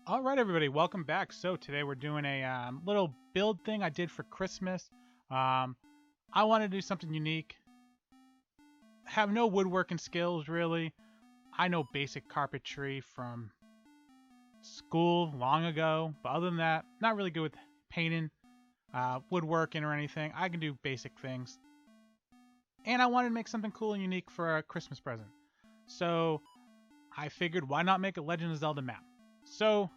All right, everybody, welcome back. So today we're doing a little build thing I did for Christmas. Um, I want to do something unique. Have no woodworking skills really. I know basic carpentry from school long ago, but other than that, not really good with painting, woodworking, or anything. I can do basic things, and I wanted to make something cool and unique for a Christmas present. So I figured, why not make a Legend of Zelda map? So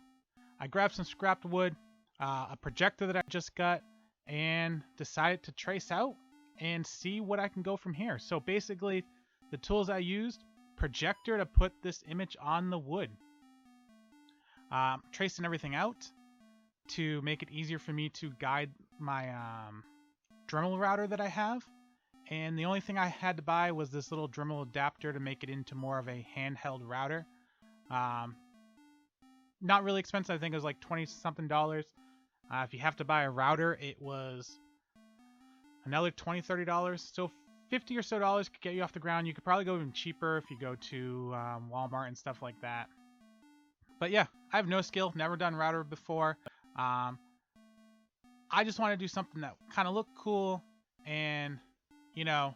I grabbed some scrapped wood, a projector that I just got, and decided to trace out and see what I can go from here. So basically, the tools I used, projector to put this image on the wood. Tracing everything out to make it easier for me to guide my Dremel router that I have. And the only thing I had to buy was this little Dremel adapter to make it into more of a handheld router. Not really expensive. I think it was like 20 something dollars. If you have to buy a router, it was another $20-30. So 50 or so dollars could get you off the ground. You could probably go even cheaper if you go to Walmart and stuff like that. But yeah, I have no skill, never done router before. I just want to do something that kind of looked cool and, you know,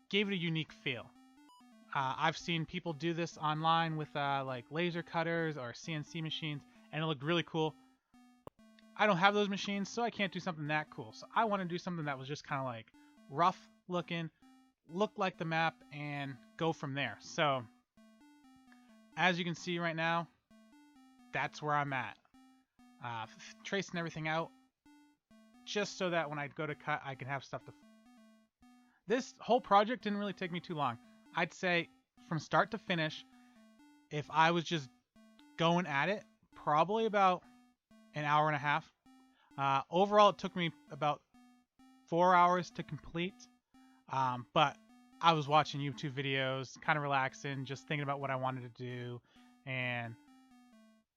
gave it a unique feel. I've seen people do this online with like laser cutters or CNC machines, and it looked really cool. I don't have those machines, so I can't do something that cool. So I want to do something that was just kind of like rough looking, look like the map, and go from there. So as you can see right now, that's where I'm at. Tracing everything out, just so that when I go to cut, I can have stuff to... This whole project didn't really take me too long. I'd say from start to finish, if I was just going at it, probably about an hour and a half. Overall, it took me about 4 hours to complete. But I was watching YouTube videos, kind of relaxing, just thinking about what I wanted to do, and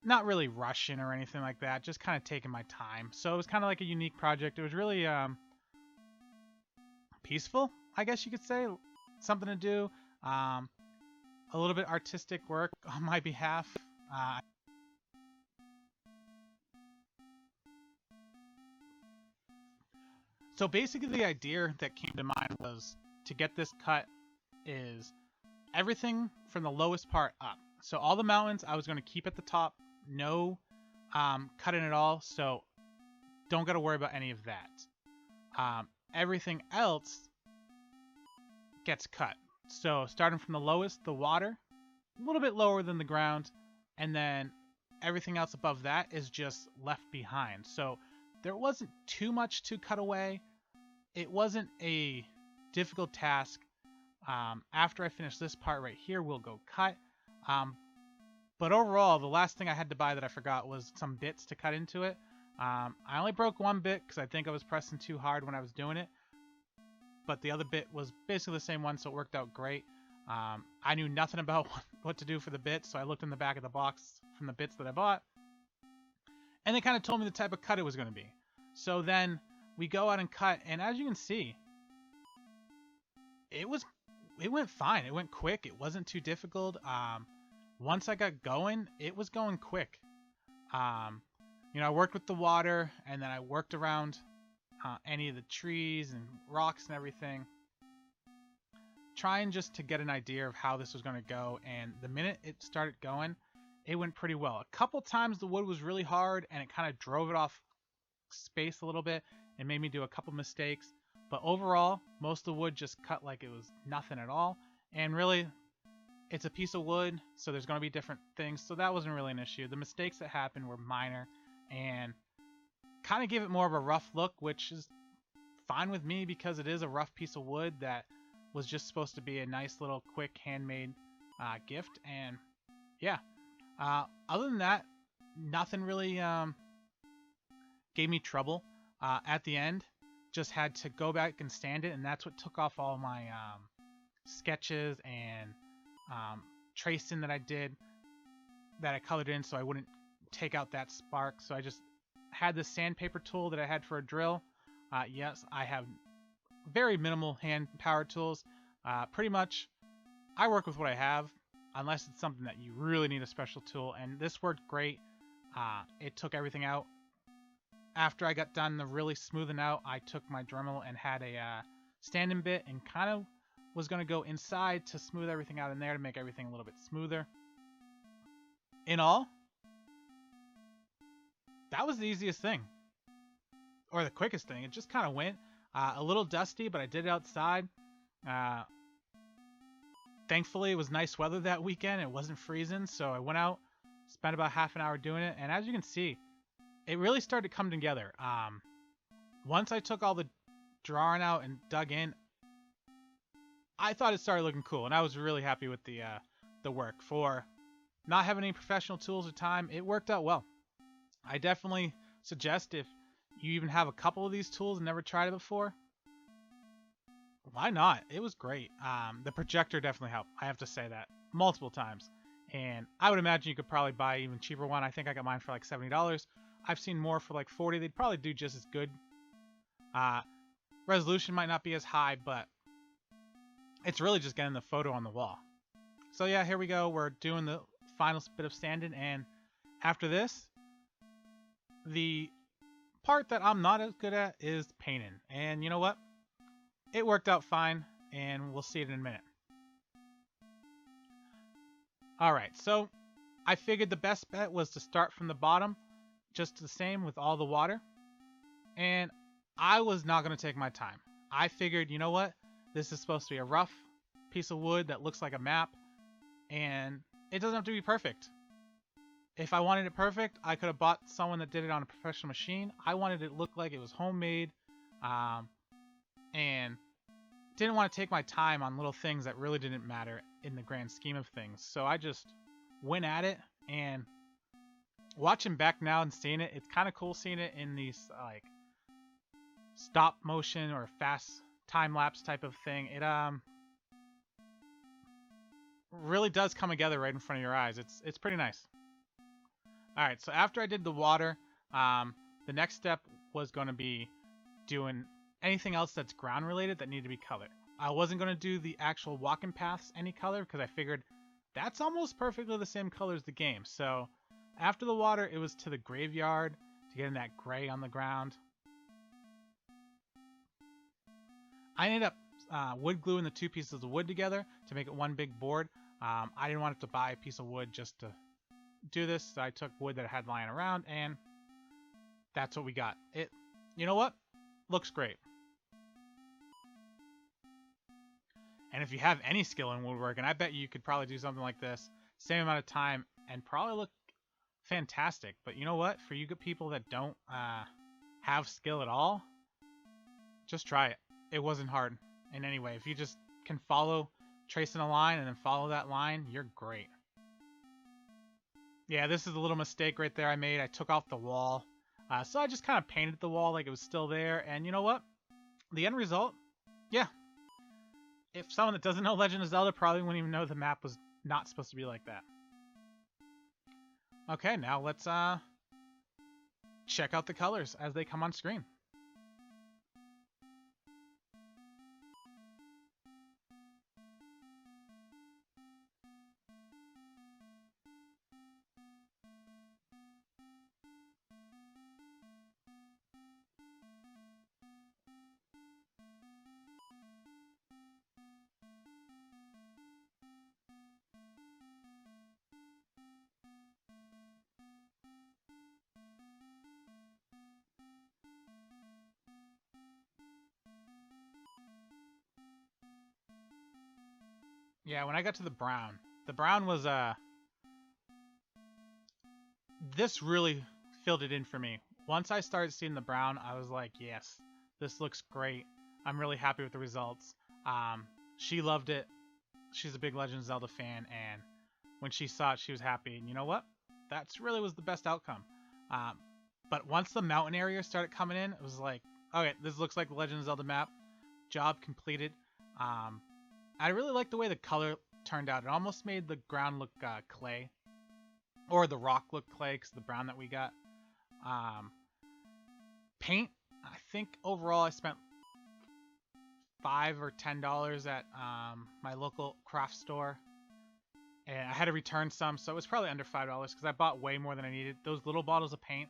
not really rushing or anything like that, just kind of taking my time. So it was kind of like a unique project. It was really peaceful, I guess you could say. Something to do. A little bit artistic work on my behalf. So basically the idea that came to mind was to get this cut is everything from the lowest part up. So all the mountains I was going to keep at the top, no cutting at all, so don't got to worry about any of that. Everything else gets cut. So starting from the lowest, the water, a little bit lower than the ground, and then everything else above that is just left behind. So there wasn't too much to cut away. It wasn't a difficult task. After I finish this part right here, we'll go cut. But overall, the last thing I had to buy that I forgot was some bits to cut into it. I only broke one bit because I think I was pressing too hard when I was doing it. But the other bit was basically the same one, so it worked out great. I knew nothing about what to do for the bits, so I looked in the back of the box from the bits that I bought. And they kind of told me the type of cut it was going to be. So then we go out and cut, and as you can see, it went fine. It went quick. It wasn't too difficult. Once I got going, it was going quick. I worked with the water, and then I worked around any of the trees and rocks and everything, trying just to get an idea of how this was going to go. And the minute it started going, it went pretty well. A couple times the wood was really hard and it kind of drove it off space a little bit and made me do a couple mistakes, but overall most of the wood just cut like it was nothing at all. And really, it's a piece of wood, so there's going to be different things, so that wasn't really an issue. The mistakes that happened were minor and kind of give it more of a rough look, which is fine with me because it is a rough piece of wood that was just supposed to be a nice little quick handmade gift. And yeah, other than that, nothing really gave me trouble. At the end, just had to go back and sand it, and that's what took off all my sketches and tracing that I did, that I colored in so I wouldn't take out that spark. So I just had the sandpaper tool that I had for a drill. Yes, I have very minimal hand power tools. Pretty much I work with what I have, unless it's something that you really need a special tool, and this worked great. It took everything out. After I got done the really smoothing out, I took my Dremel and had a stand-in bit and kind of was going to go inside to smooth everything out in there to make everything a little bit smoother. In all, that was the easiest thing. Or the quickest thing. It just kind of went. A little dusty, but I did it outside. Uh, Thankfully, it was nice weather that weekend. It wasn't freezing, so I went out, spent about half an hour doing it, and as you can see, it really started to come together. Once I took all the drawing out and dug in, I thought it started looking cool, and I was really happy with the work. For not having any professional tools or time, it worked out well. I definitely suggest if you even have a couple of these tools and never tried it before, why not? It was great. The projector definitely helped. I have to say that multiple times. And I would imagine you could probably buy an even cheaper one. I think I got mine for like $70. I've seen more for like 40. They'd probably do just as good. Resolution might not be as high, but it's really just getting the photo on the wall. So yeah, here we go. We're doing the final bit of sanding, and after this, the part that I'm not as good at is painting. And you know what? It worked out fine, and we'll see it in a minute. Alright, so I figured the best bet was to start from the bottom, just the same with all the water. And I was not going to take my time. I figured, you know what? This is supposed to be a rough piece of wood that looks like a map, and it doesn't have to be perfect. If I wanted it perfect, I could have bought someone that did it on a professional machine. I wanted it to look like it was homemade, and didn't want to take my time on little things that really didn't matter in the grand scheme of things. So I just went at it, and watching back now and seeing it, it's kind of cool seeing it in these like stop motion or fast time lapse type of thing. It really does come together right in front of your eyes. It's pretty nice. All right, so after I did the water, the next step was going to be doing anything else that's ground related that needed to be colored. I wasn't going to do the actual walking paths any color because I figured that's almost perfectly the same color as the game. So after the water, it was to the graveyard to get in that gray on the ground. I ended up wood gluing the two pieces of wood together to make it one big board. I didn't want to buy a piece of wood just to do this, so I took wood that I had lying around, and that's what we got. It, you know what? Looks great. And if you have any skill in woodworking, I bet you could probably do something like this, same amount of time, and probably look fantastic. But you know what? For you people that don't have skill at all, just try it. It wasn't hard in any way. If you just can follow, tracing a line and then follow that line, you're great. Yeah, this is a little mistake right there I made. I took off the wall. So I just kind of painted the wall like it was still there. And you know what? The end result, yeah. If someone that doesn't know Legend of Zelda probably wouldn't even know the map was not supposed to be like that. Okay, now let's check out the colors as they come on screen. Yeah, when I got to the brown was this really filled it in for me. Once I started seeing the brown, I was like, yes, this looks great. I'm really happy with the results. She loved it. She's a big Legend of Zelda fan, and when she saw it, she was happy. And you know what? That's really was the best outcome. But once the mountain area started coming in, it was like, okay, this looks like the Legend of Zelda map. Job completed. I really like the way the color turned out. It almost made the ground look clay. Or the rock look clay because the brown that we got. Paint, I think overall I spent $5 or $10 at my local craft store. and I had to return some, so it was probably under $5 because I bought way more than I needed. Those little bottles of paint,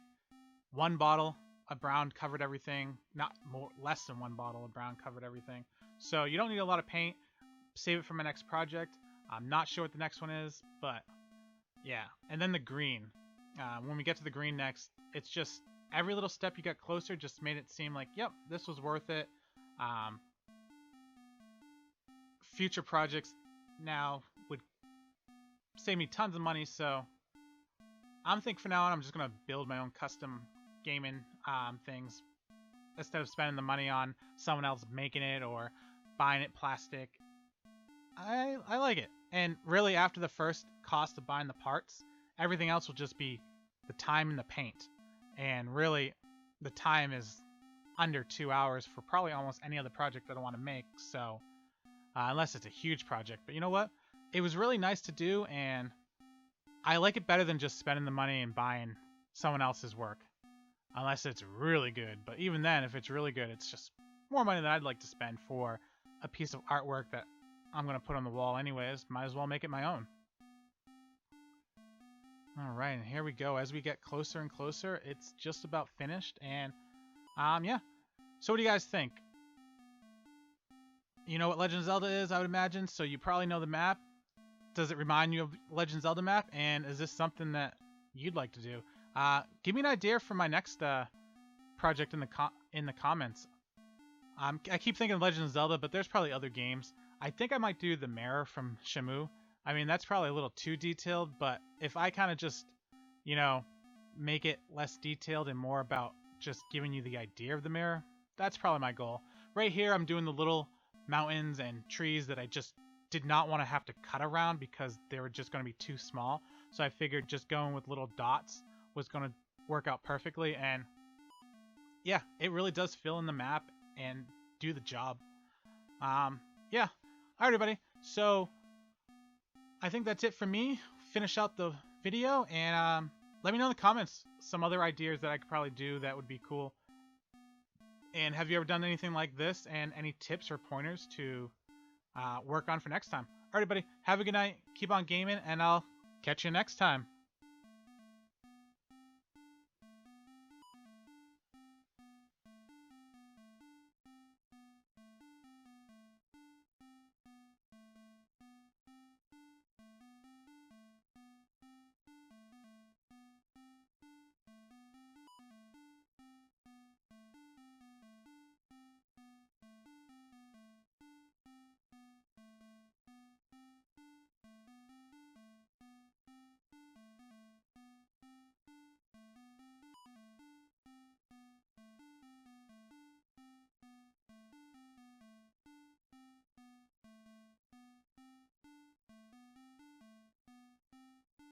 one bottle of brown covered everything. Not more, less than one bottle of brown covered everything. So you don't need a lot of paint. Save it for my next project. I'm not sure what the next one is, but yeah. And then the green. When we get to the green next, it's just every little step you got closer just made it seem like, yep, this was worth it. Future projects now would save me tons of money, so I'm thinking for now on I'm just gonna build my own custom gaming things instead of spending the money on someone else making it or buying it plastic. I like it, and really after the first cost of buying the parts, everything else will just be the time and the paint, and really the time is under 2 hours for probably almost any other project that I want to make. So unless it's a huge project, but you know what? It was really nice to do, and I like it better than just spending the money and buying someone else's work, unless it's really good. But even then, if it's really good, it's just more money than I'd like to spend for a piece of artwork that I'm going to put on the wall anyways. Might as well make it my own. Alright, and here we go. As we get closer and closer, it's just about finished. And, yeah. So what do you guys think? You know what Legend of Zelda is, I would imagine, so you probably know the map. Does it remind you of Legend of Zelda map? And is this something that you'd like to do? Give me an idea for my next project in the comments. I keep thinking Legend of Zelda, but there's probably other games. I think I might do the mirror from Shamu. I mean, that's probably a little too detailed, but if I kind of just, you know, make it less detailed and more about just giving you the idea of the mirror, that's probably my goal. Right here, I'm doing the little mountains and trees that I just did not want to have to cut around because they were just going to be too small. So I figured just going with little dots was going to work out perfectly. And yeah, it really does fill in the map and do the job. Yeah. All right, everybody. So I think that's it for me. Finish out the video, and let me know in the comments some other ideas that I could probably do that would be cool. And have you ever done anything like this, and any tips or pointers to work on for next time? All right, everybody. Have a good night. Keep on gaming, and I'll catch you next time.